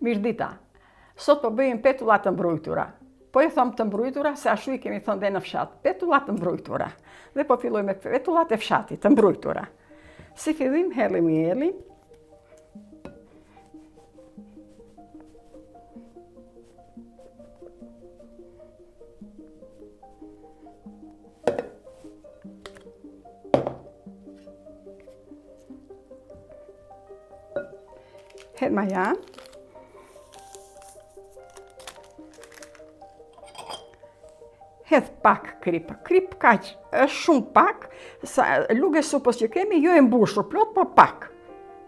Mirë dita, sot po bëjmë petullat të mbrojtura. Po e thom të mbrojtura, se ashtu I kemi thënë dhe në fshat. Petullat të mbrojtura. Dhe po filloj me petullat e fshatit të mbrojtura. Si fillim, hellim mielin. Hedh maja. Hedh pak krip. Krip kaq, është shumë pak, sa lugë e supës që kemi, jo e mbushur plot, po pak.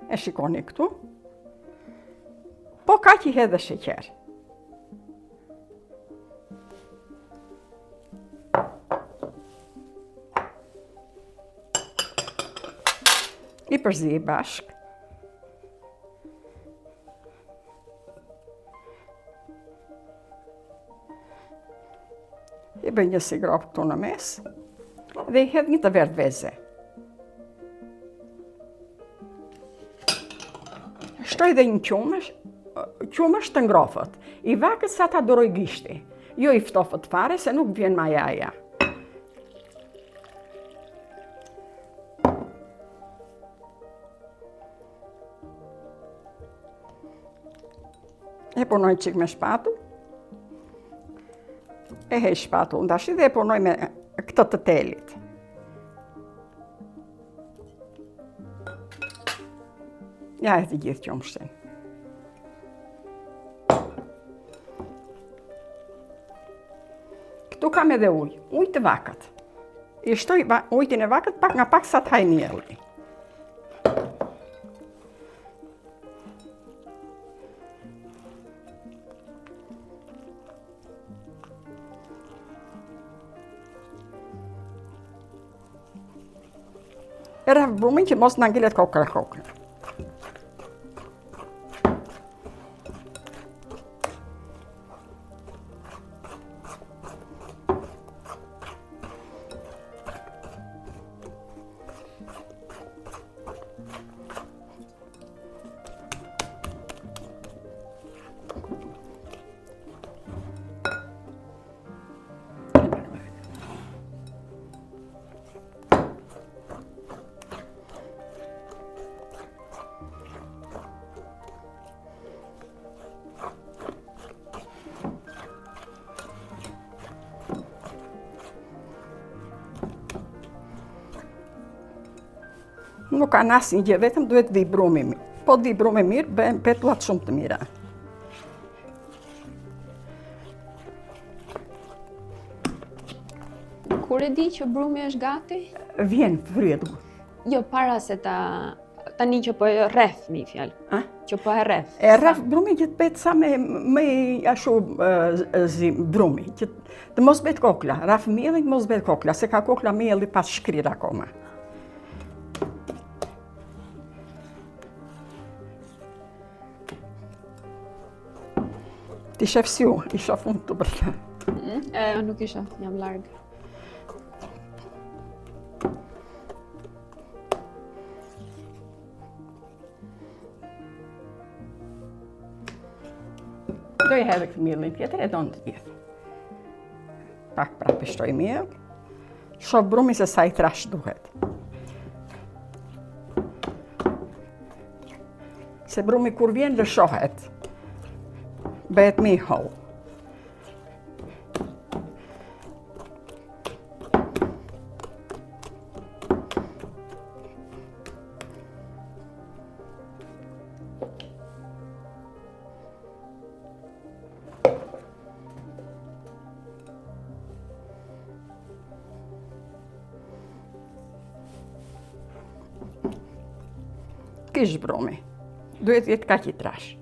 E shikoni këtu. Po kaq I hedh dhe sheqer. I përzi bashk. I bëj një sigrop këtu në mes dhe I hedh një të verdh veze. Shtoj dhe një qumësh të ngrofët. I vakët sa ta duroj gishti. Jo I ftofët fare se nuk vjen majaja. E punoj qik me shpatull. E hej shpatull ndashi dhe e punoj me këtë të telit. Ja e të gjithë qumështin. Këtu kam edhe ujë, ujë të vakët. I shtoj ujtin e vakët pak nga pak sa të haj mielli. E rraf brumin që mos në ngilet kokra. Nuk ka asnjë gjë, vetëm duhet vi brumi mirë. Po të vi brumi mirë, bëhen petullat shumë të mira. Kur e di që brumi është gati? Vjen fryetu. Jo, para se tani që po e rreth, mi fjalë. Që po e rreth. E rreth brumi që të bëhet sa me ashtu brumi, që të mos bëhet kokla. Rraf mielli mos bëhet kokla, se ka kokla mielli pas shkrir akoma. Ti shef si u, I shoh unë të bërta. Nuk I shoh, jam larg. Do I hedh këtë mielin tjetër e do në të gjithë. Pak prapë shtoj miell. Shoh brumi se sa I trash duhet. Se brumi kur vjen lëshohet. Bëhet më I holl. Kish brumi. Duhet jetë kaq I trash.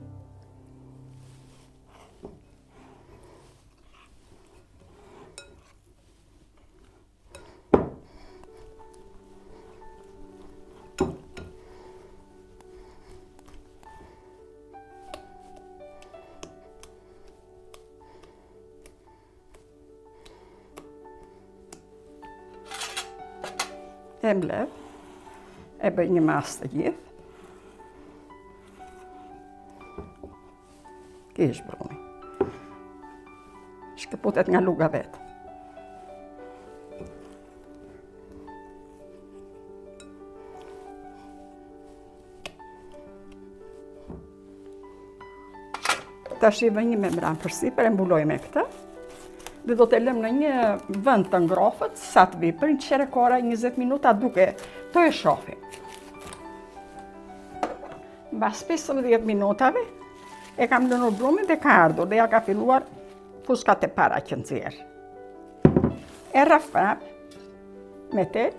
E mbledh, e bëj një mas të gjithë. Kish brumi. Shkëputet nga luga vetë. Tash i vënjë me mram përsipër, e mbuloj me këtë. Dhe do të lëm në një vend të ngrohët, sa të vi, për një qerekora 20 minuta duke të e shofi. Mbas 15 minutave, e kam lënur brumin dhe ka ardhur, dhe ja ka filluar fuskat e para që nxjerr. E rraf prap, me tel.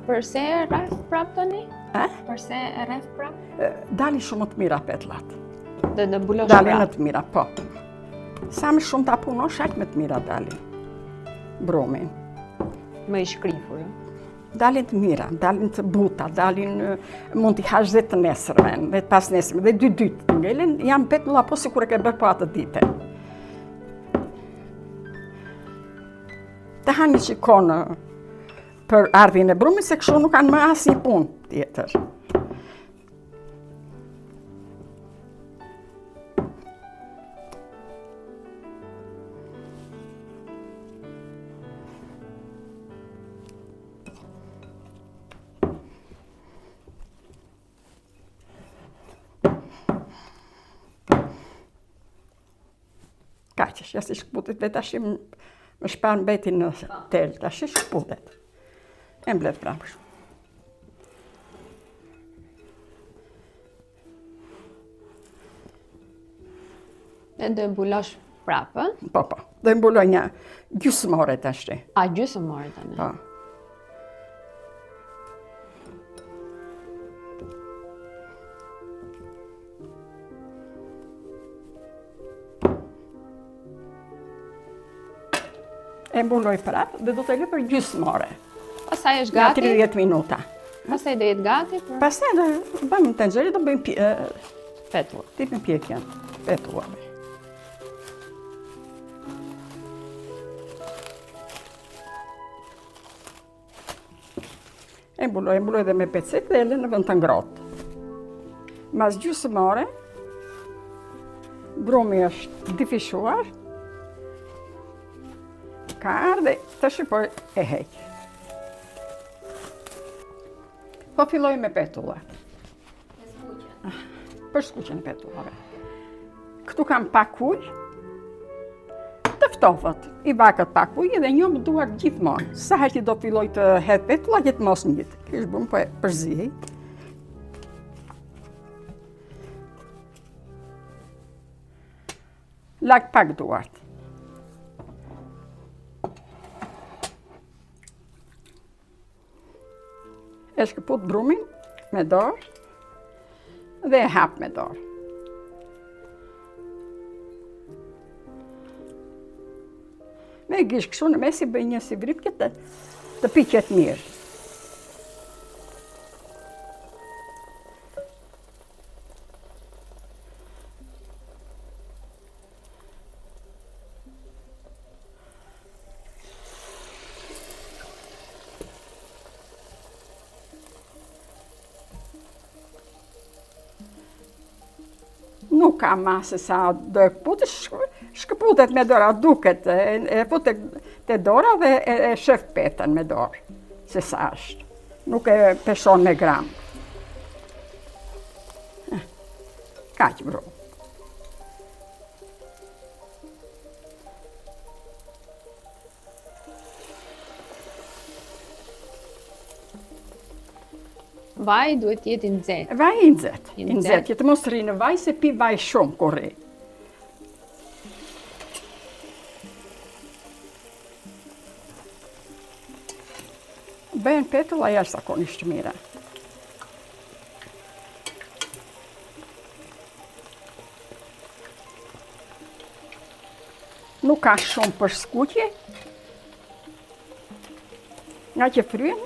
Përse e rref prap tani? Eh? Përse e rref prap? Dali shumë të mira petullat. Dhe bulosh Dali prap? në të mira, po. Sa më shumë ta punosh, aq më të mira dali. Brumin. Më i shkrifur. Dalin të mira, dalin të buta, dalin mund t'i hash dhe të nesërmen, dhe pas nesërmen, dhe dy dytë të ngelen, jam petulla po sikur e ke bërë po atë dite. Të hani që konë për ardhin e brumit, se kështu nuk kanë më asnjë punë tjetër. Kaqesh, ja si shkëputet, dhe tash më shpan beti në tel, tash shkëputet. E mbledh prapë shumë. E do e mbulosh prapë? Po. Do e mbuloj një gjysmore tash. A gjysmore tani? Po. E mbuloj prapë dhe do të lë për gjysmore. Pastaj është Nga gati? 30 minuta. Pastaj do jetë gati për Pastaj do bëjmë tenxhere, do bëjmë petull. tipin pjekjen, petullave. E mbuloj dhe me pecet dhe e lë në vend të ngrohtë. Mas gjysmore, brumi është difishuar, ka ardhe, të shqipoj e heq. Po filloj me petullat. Për skuqen e petullave. Këtu kam pak ujë, të ftofët, i vakët pak ujë dhe një më duar gjithmonë. Sa herë që do filloj të hedh petullat, jetë mos njëtë. Kështë bëmë po e përzihej. Lak pak duart. E shkëput brumin me dorë dhe e hap me dorë. Me gish kështu në mes i bëj një si vripje të piqet mirë. Nuk ka masë sa do e këputet, shkëputet me dora, duket, e putet te dora dhe e shef petën me dorë, se sa është. Nuk e peshon me gram. Kaq bro. Vaj duhet jetë i nxehtë. Vaj i nxehtë, që të mos rri në vaj, se pi vaj shumë kur rri. Bëhen petulla jashtëzakonisht mira. Nuk ka shumë për skuqje, nga që fryen.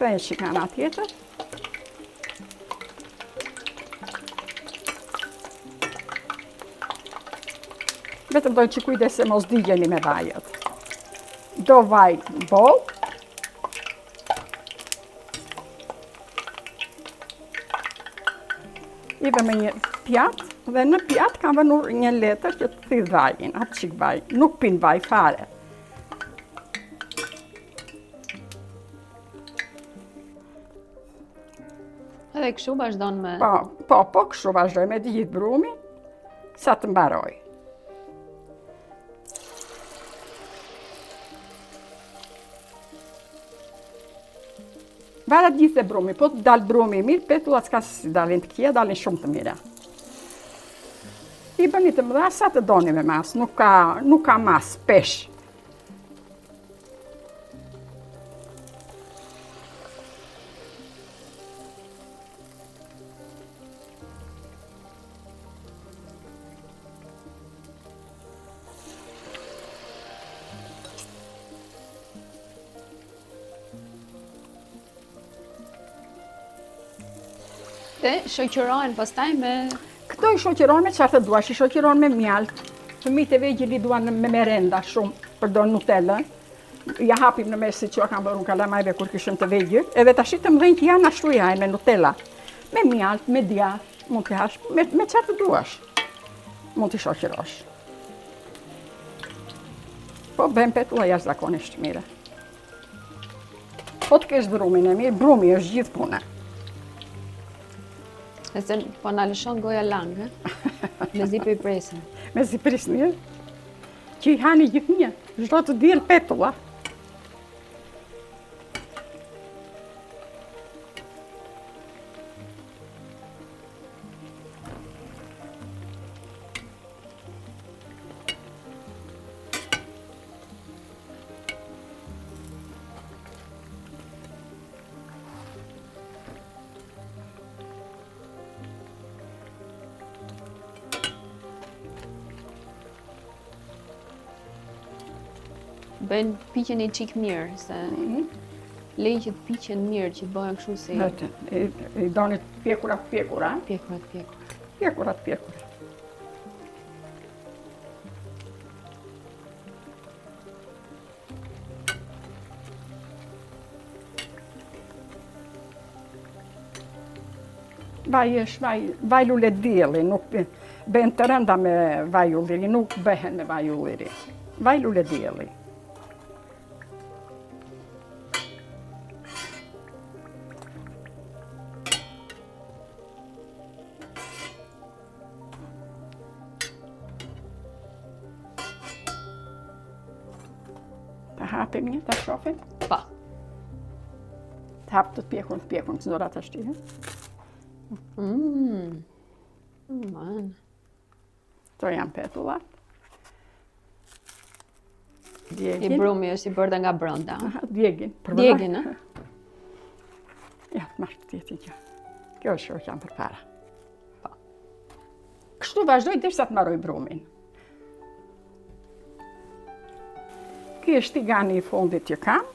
Këtë e që kanë atjetër. vetëm dojnë që kujdes se mos digjeni me vajet. Do vaj në bol. I vë me një pjatë, dhe në pjatë kam vënur një letër që të thith vajin, atë qik vaj, nuk pin vaj fare. Edhe kështu vazhdon me... Po, kështu vazhdoj me gjithë brumin, sa të mbaroj. Varet gjithë e brumi, po të dalë brumi mirë, petullat s'ka se si dalin të kje, dalin shumë të mira. I bëni të mëdha sa të doni me mas, nuk ka mas, pesh. Dhe shoqërohen pastaj me... Këto i shoqërohen me çfarë të duash, i shoqërohen me mjalt. Fëmijët e vegjël i duan me merenda shumë, përdor Nutella. Ja hapim në mes si që kam bërë unë kalamajve kur kishim të vegjël, edhe tash të mëdhenj që janë ashtu janë me Nutella. Me mjalt, me djath, mund t'i hash, me çfarë të duash. Mund t'i shoqërosh. Po bën petulla jashtëzakonisht mire. Po të kesh brumin e mirë, brumi është gjithë puna. E se po na lëshon goja langë, me zi për i presin. Me zi prisni, që i hani gjithë një, çdo të dilë petulla. Bën piqen i qik mirë, se lej që të piqen mirë, që bëhen kështu si... I doni pjekurat. Pjekurat. Pjekurat. Vaj është vaj lule dielli, nuk bën të rënda me vaj ulliri, nuk bëhen me vaj ulliri. Vaj lule dielli. Të hapim një, të shofim? Pa. Të hapë të pjekun, të zorat është ti. Man. To janë petullat. I brumi është i bërë nga brenda. Djegin. Djegin, a? Ja, marrë të tjetin kjo. Kjo është që janë për para. Pa. Kështu vazhdoj derisa të mbaroj brumin. Ky është tigani i fundit që kam.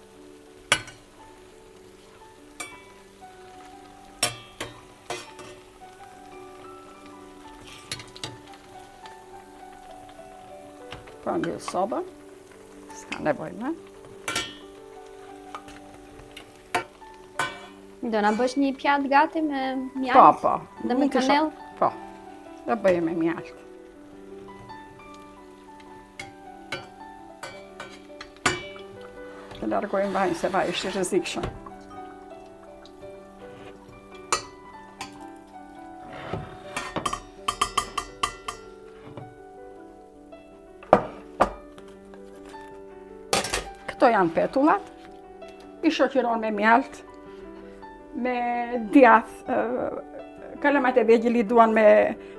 Po mbyll sobën. S'ka nevojë më. Do na bësh një pjatë gati me mjalt? Po. Dhe me kanell? Po. Do bëjë me mjalt. Të largojmë vajin se vaj është i rrezikshëm. Këto janë petullat, i shoqëron me mjalt, me djath, kalamajt e vegjël i duan me,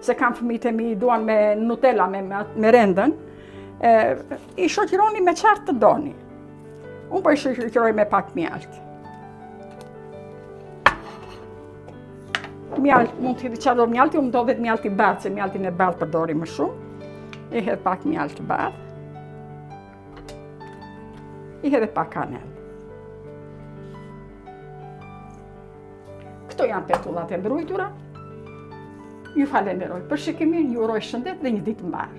se kam fëmijët e mi, i duan me Nutella, me merendën, i shoqëroni me çfarë të doni. Unë po i shoqëroj me pak mjalt. Mjalt, mund të çfarë do mjalti, unë do vetë mjalt i bardhë, se mjaltin e bardhë përdori më shumë. I hedh pak mjalt të bardhë. I hedh pak kanell. Këto janë petullat e mbrojtura. Ju falenderoj për shikimin, ju uroj shëndet dhe një ditë mbar.